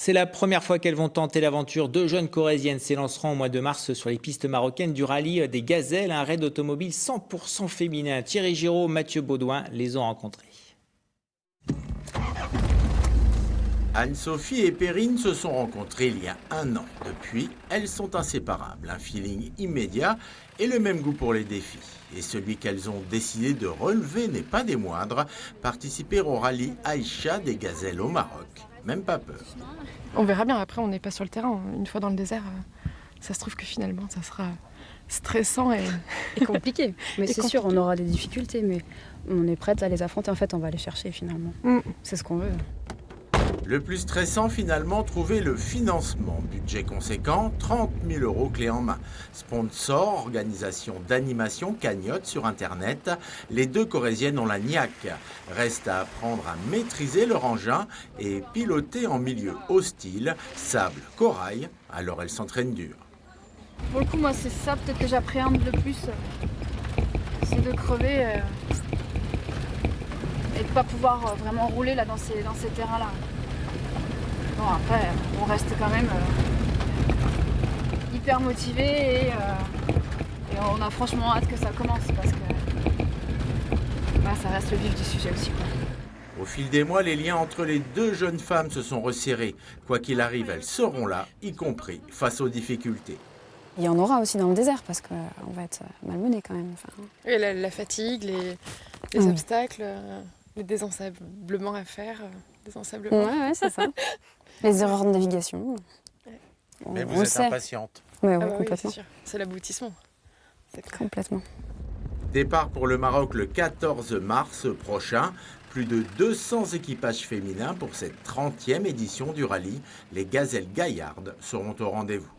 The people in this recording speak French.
C'est la première fois qu'elles vont tenter l'aventure. Deux jeunes Corréziennes s'élanceront au mois de mars sur les pistes marocaines du rallye des Gazelles, un raid automobile 100% féminin. Thierry Giraud, Mathieu Baudouin les ont rencontrés. Anne-Sophie et Perrine se sont rencontrées il y a 1 an. Depuis, elles sont inséparables. Un feeling immédiat et le même goût pour les défis. Et celui qu'elles ont décidé de relever n'est pas des moindres. Participer au rallye Aïcha des Gazelles au Maroc. Même pas peur. On verra bien, après on n'est pas sur le terrain. Une fois dans le désert, ça se trouve que finalement ça sera stressant et compliqué. Mais Et c'est compliqué. sûr, on aura des difficultés, mais on est prête à les affronter. En fait, on va les chercher finalement. C'est ce qu'on veut. Le plus stressant finalement, trouver le financement. Budget conséquent, 30 000 € clé en main. Sponsor, organisation d'animation, cagnotte sur Internet. Les deux Corréziennes ont la niaque. Reste à apprendre à maîtriser leur engin et piloter en milieu hostile, sable, corail. Alors elles s'entraînent dur. Pour le coup, moi, c'est ça peut-être que j'appréhende le plus. C'est de crever et de ne pas pouvoir vraiment rouler là, dans ces terrains-là. Bon, après, on reste quand même hyper motivés et on a franchement hâte que ça commence parce que ça reste le vif du sujet aussi, quoi. Au fil des mois, les liens entre les deux jeunes femmes se sont resserrés. Quoi qu'il arrive, elles seront là, y compris face aux difficultés. Il y en aura aussi dans le désert parce qu'on va être malmenés quand même. Enfin, Et la fatigue, les Oui. obstacles, les désensablements à faire, désensablements. ouais, c'est ça. Les erreurs de navigation. Mais On vous le êtes sait. impatiente. Ouais, Ah bah oui, complètement. c'est sûr. C'est l'aboutissement. C'est clair. Complètement. Départ pour le Maroc le 14 mars prochain. Plus de 200 équipages féminins pour cette 30e édition du rallye. Les Gazelles Gaillardes seront au rendez-vous.